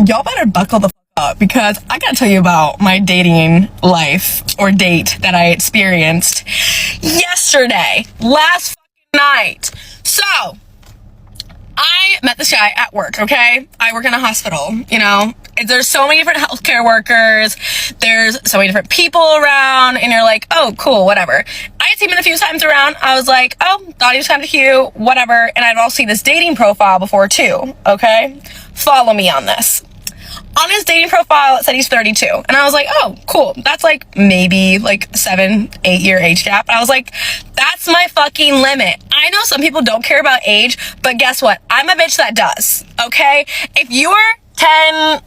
y'all better buckle the fuck up, because I gotta tell you about my dating life, or date, that I experienced yesterday, last fucking night. So, I met this guy at work, okay? I work in a hospital, you know? There's so many different healthcare workers. There's so many different people around, and you're like, oh, cool, whatever. I had seen him a few times around. I was like, oh, thought he was kind of cute, whatever. And I'd also seen his dating profile before, too, okay? Follow me on this. On his dating profile, it said he's 32. And I was like, oh, cool. That's like maybe like 7-8 year age gap. And I was like, that's my fucking limit. I know some people don't care about age, but guess what? I'm a bitch that does, okay? If you're 10,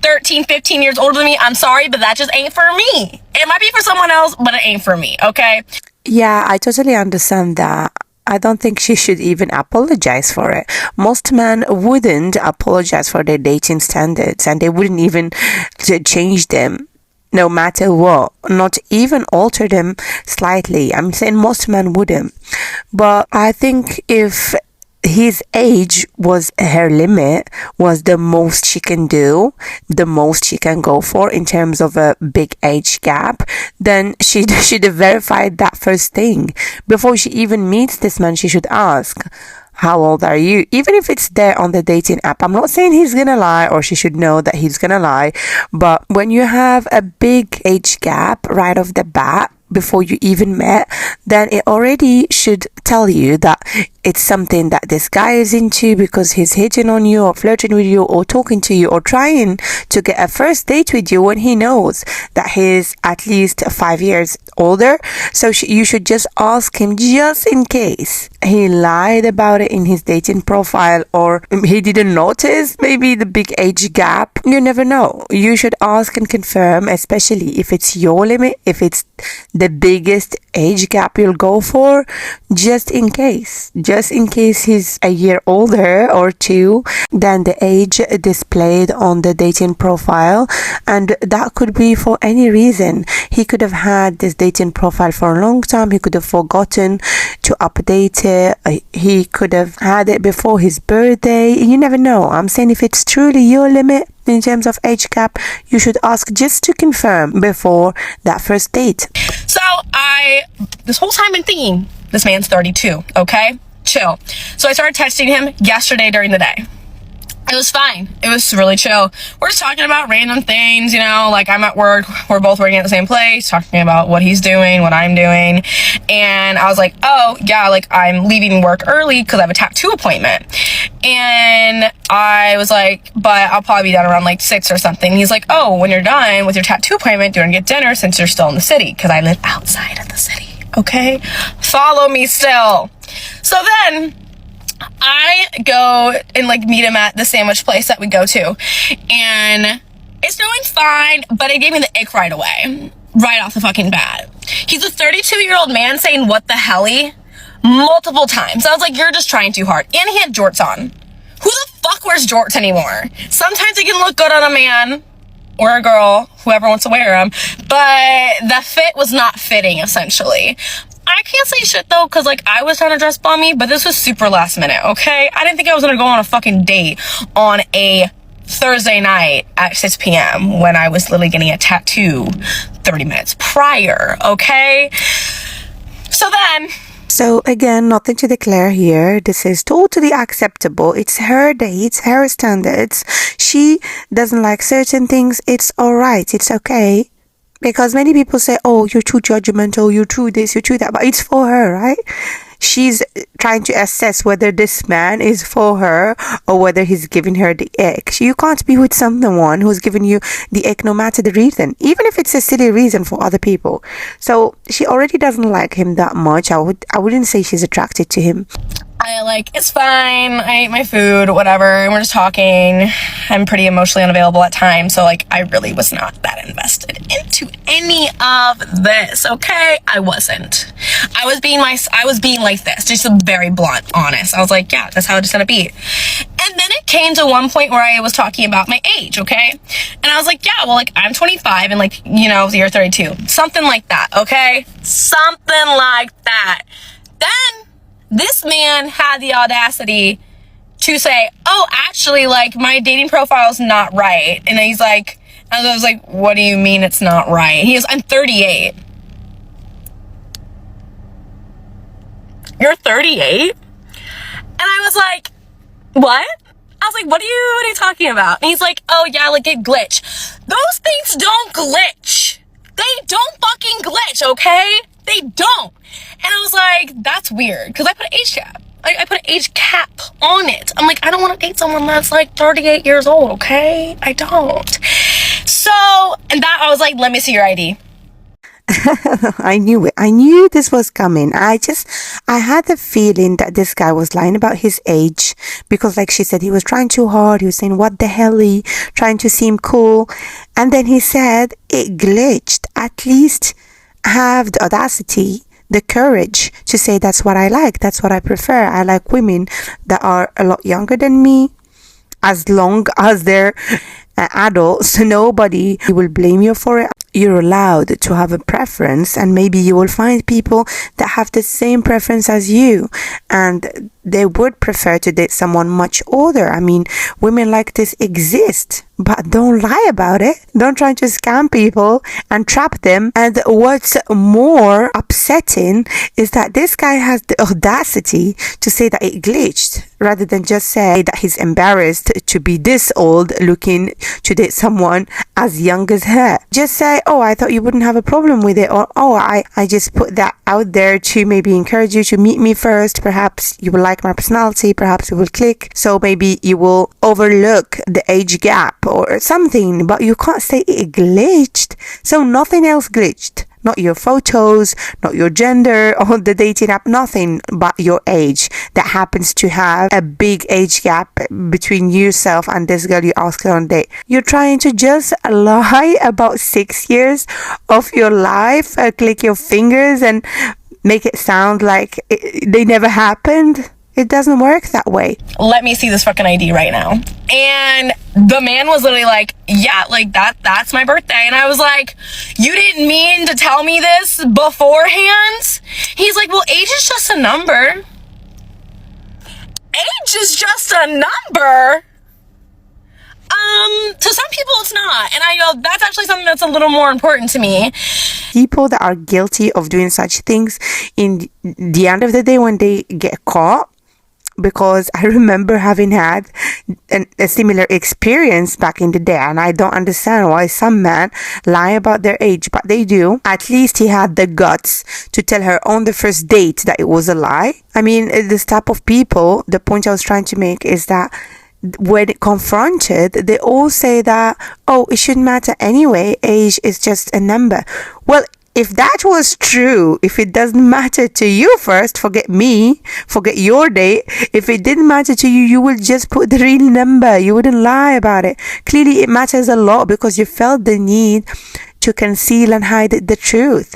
13, 15 years older than me, I'm sorry, but that just ain't for me. It might be for someone else, but it ain't for me, okay? Yeah, I totally understand that. I don't think she should even apologize for it. Most men wouldn't apologize for their dating standards, and they wouldn't even change them no matter what, not even alter them slightly. I'm saying most men wouldn't. But I think if his age was her limit, was the most she can do, the most she can go for in terms of a big age gap, then she should have verified that first thing. Before she even meets this man, she should ask, how old are you? Even if it's there on the dating app. I'm not saying he's gonna lie, or she should know that he's gonna lie, but when you have a big age gap right off the bat, before you even met, then it already should tell you that it's something that this guy is into, because he's hitting on you or flirting with you or talking to you or trying to get a first date with you when he knows that he's at least 5 years older. So you should just ask him, just in case he lied about it in his dating profile, or he didn't notice maybe the big age gap. You never know. You should ask and confirm, especially if it's your limit, if it's the biggest age gap you'll go for, just in case he's a year older or two than the age displayed on the dating profile. And that could be for any reason. He could have had this dating profile for a long time. He could have forgotten to update it. He could have had it before his birthday. You never know. I'm saying if it's truly your limit in terms of age gap, you should ask just to confirm before that first date. So this whole time been thinking, this man's 32, okay? Chill. So I started texting him yesterday during the day. It was fine. It was really chill. We're just talking about random things, you know, like I'm at work, we're both working at the same place, talking about what he's doing, what I'm doing. And I was like, oh, yeah, like I'm leaving work early because I have a tattoo appointment. And I was like, but I'll probably be done around like 6 or something. He's like, oh, when you're done with your tattoo appointment, do you want to get dinner since you're still in the city? Because I live outside of the city, okay? Follow me still. So then I go and like meet him at the sandwich place that we go to, and it's going fine, but it gave me the ick right away, right off the fucking bat. He's a 32-year-old man saying what the helly multiple times. I was like, you're just trying too hard. And he had jorts on. Who the fuck wears jorts anymore? Sometimes it can look good on a man or a girl, whoever wants to wear them, but the fit was not fitting, essentially. I can't say shit though, because like I was trying to dress bummy, but this was super last minute, okay? I didn't think I was gonna go on a fucking date on a Thursday night at 6 p.m. when I was literally getting a tattoo 30 minutes prior, okay? So again, nothing to declare here. This is totally acceptable. It's her dates, her standards. She doesn't like certain things. It's alright. It's okay. Because many people say, oh, you're too judgmental, you're too this, you're too that. But it's for her, right? She's trying to assess whether this man is for her or whether he's giving her the ick. You can't be with someone who's giving you the ick no matter the reason, even if it's a silly reason for other people. So she already doesn't like him that much. I wouldn't say she's attracted to him. It's fine. I ate my food, whatever. And we're just talking. I'm pretty emotionally unavailable at times. So, like, I really was not that invested into any of this, okay? I wasn't. I was being like this, just very blunt, honest. I was like, yeah, that's how it's gonna be. And then it came to one point where I was talking about my age, okay? And I was like, yeah, well, like, I'm 25 and, like, you know, you're 32. Something like that, okay? Something like that. Then this man had the audacity to say, oh, actually, like, my dating profile's not right. And he's like, and I was like, what do you mean it's not right? He goes, I'm 38. You're 38? And I was like, what? I was like, what are you talking about? And he's like, oh yeah, like it glitched. Those things don't glitch. They don't fucking glitch, okay? They don't. And I was like, that's weird. Cause I put an age cap. I put an age cap on it. I'm like, I don't want to date someone that's like 38 years old, okay? I don't. So, and that I was like, let me see your ID. I knew it. I knew this was coming. I had the feeling that this guy was lying about his age because, like she said, he was trying too hard. He was saying, what the hell, trying to seem cool. And then he said, it glitched. At least have the audacity, the courage to say, that's what I like. That's what I prefer. I like women that are a lot younger than me, as long as they're adults. Nobody will blame you for it. You're allowed to have a preference, and maybe you will find people that have the same preference as you, and they would prefer to date someone much older. I mean, women like this exist, but don't lie about it. Don't try to scam people and trap them. And what's more upsetting is that this guy has the audacity to say that it glitched, rather than just say that he's embarrassed to be this old looking to date someone as young as her. Just say, oh, I thought you wouldn't have a problem with it, or oh, I just put that out there to maybe encourage you to meet me first. Perhaps you will like my personality, perhaps it will click, so maybe you will overlook the age gap or something. But you can't say it glitched. So nothing else glitched. Not your photos, not your gender, or the dating app, nothing but your age that happens to have a big age gap between yourself and this girl you asked her on a date. You're trying to just lie about 6 years of your life, click your fingers and make it sound like they never happened. It doesn't work that way. Let me see this fucking ID right now. And the man was literally like, yeah, like that's my birthday. And I was like, you didn't mean to tell me this beforehand? He's like, well, age is just a number. Age is just a number? To some people it's not. And I go, that's actually something that's a little more important to me. People that are guilty of doing such things, in the end of the day, when they get caught, because I remember having had a similar experience back in the day, and I don't understand why some men lie about their age, but they do. At least he had the guts to tell her on the first date that it was a lie. I mean, this type of people, the point I was trying to make is that when confronted, they all say that, oh, it shouldn't matter anyway, age is just a number. Well, if that was true, if it doesn't matter to you first, forget me, forget your date. If it didn't matter to you, you would just put the real number. You wouldn't lie about it. Clearly, it matters a lot because you felt the need to conceal and hide the truth.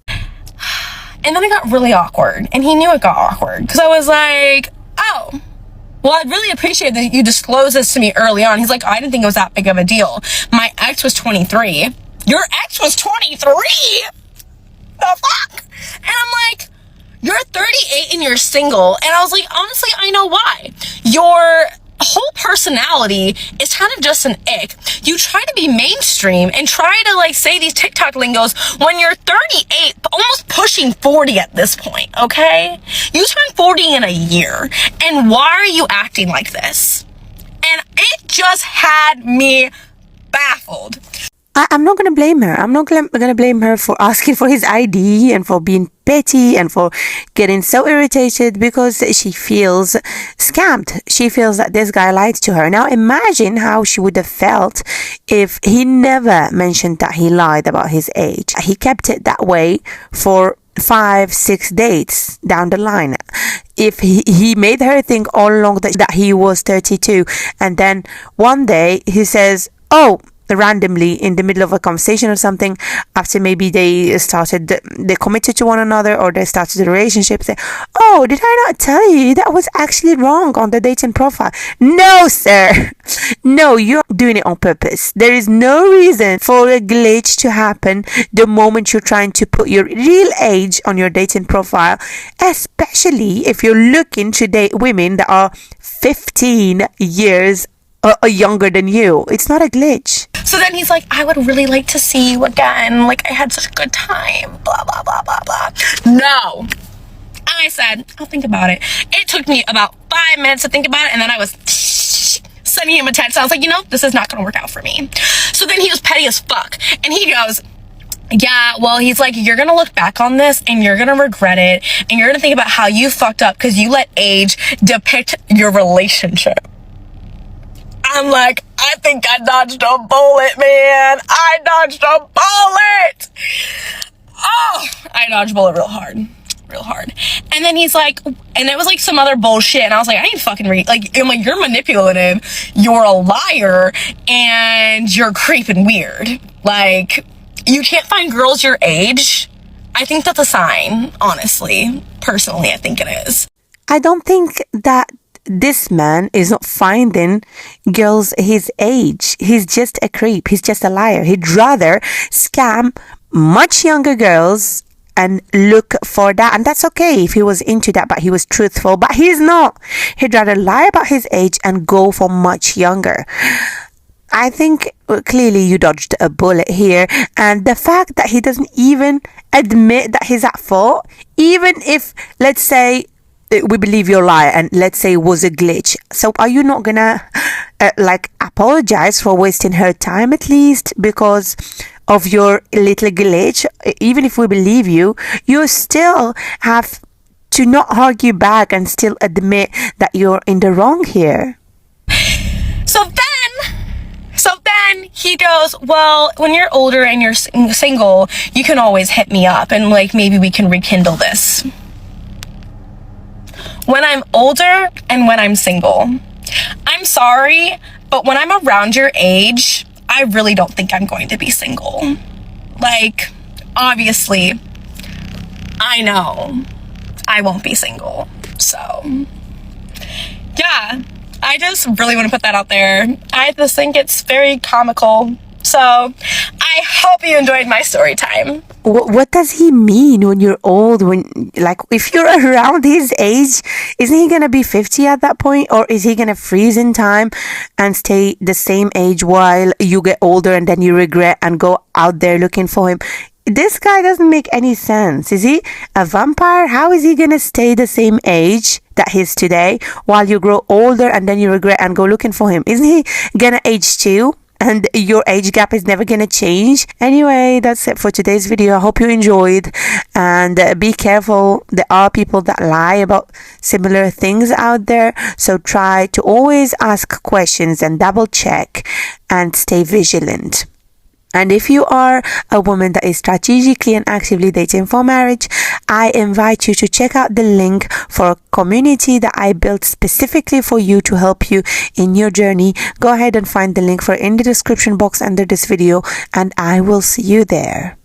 And then it got really awkward. And he knew it got awkward. Because I was like, oh, well, I'd really appreciate that you disclosed this to me early on. He's like, I didn't think it was that big of a deal. My ex was 23. Your ex was 23? The fuck? And I'm like, you're 38 and you're single. And I was like, honestly, I know why. Your whole personality is kind of just an ick. You try to be mainstream and try to like say these TikTok lingos when you're 38, almost pushing 40 at this point, okay? You turn 40 in a year. And why are you acting like this? And it just had me baffled. I'm not going to blame her. I'm not going to blame her for asking for his ID and for being petty and for getting so irritated because she feels scammed. She feels that this guy lied to her. Now imagine how she would have felt if he never mentioned that he lied about his age. He kept it that way for 5-6 dates down the line. If he made her think all along that he was 32, and then one day he says, oh, randomly in the middle of a conversation or something, after maybe they committed to one another, or they started a relationship, say, oh, did I not tell you that was actually wrong on the dating profile? No, sir. No, you're doing it on purpose. There is no reason for a glitch to happen the moment you're trying to put your real age on your dating profile, especially if you're looking to date women that are 15 years younger than you. It's not a glitch. So then he's like, I would really like to see you again. Like, I had such a good time. Blah, blah, blah, blah, blah. No. I said, I'll think about it. It took me about 5 minutes to think about it, and then I was sending him a text. I was like, this is not going to work out for me. So then he was petty as fuck. And he goes, yeah, well, he's like, you're going to look back on this and you're going to regret it. And you're going to think about how you fucked up because you let age depict your relationship. I'm like, I think I dodged a bullet, man. I dodged a bullet. Oh, I dodged a bullet real hard. And then he's like, and it was like some other bullshit. And I was like, I ain't fucking I'm like, you're manipulative. You're a liar. And you're creeping weird. Like, you can't find girls your age. I think that's a sign, honestly. Personally, I think it is. I don't think that this man is not finding girls his age. He's just a creep. He's just a liar. He'd rather scam much younger girls and look for that. And that's okay if he was into that, but he was truthful. But he's not. He'd rather lie about his age and go for much younger. I think clearly you dodged a bullet here. And the fact that he doesn't even admit that he's at fault, even if, let's say, we believe your lie and let's say it was a glitch. So are you not gonna apologize for wasting her time at least because of your little glitch? Even if we believe you, you still have to not argue back and still admit that you're in the wrong here. So then he goes, well, when you're older and you're single, you can always hit me up and like maybe we can rekindle this. When I'm older and when I'm single, I'm sorry, but when I'm around your age, I really don't think I'm going to be single. Like, obviously, I know I won't be single. So, yeah, I just really want to put that out there. I just think it's very comical. So, I hope you enjoyed my story time. What does he mean when you're old? If you're around his age, isn't he gonna be 50 at that point? Or is he gonna freeze in time and stay the same age while you get older and then you regret and go out there looking for him? This guy doesn't make any sense. Is he a vampire? How is he gonna stay the same age that he's today while you grow older and then you regret and go looking for him? Isn't he gonna age too? And your age gap is never gonna change. Anyway, that's it for today's video. I hope you enjoyed, and be careful. There are people that lie about similar things out there, so try to always ask questions and double check and stay vigilant. And if you are a woman that is strategically and actively dating for marriage, I invite you to check out the link for a community that I built specifically for you to help you in your journey. Go ahead and find the link for in the description box under this video, and I will see you there.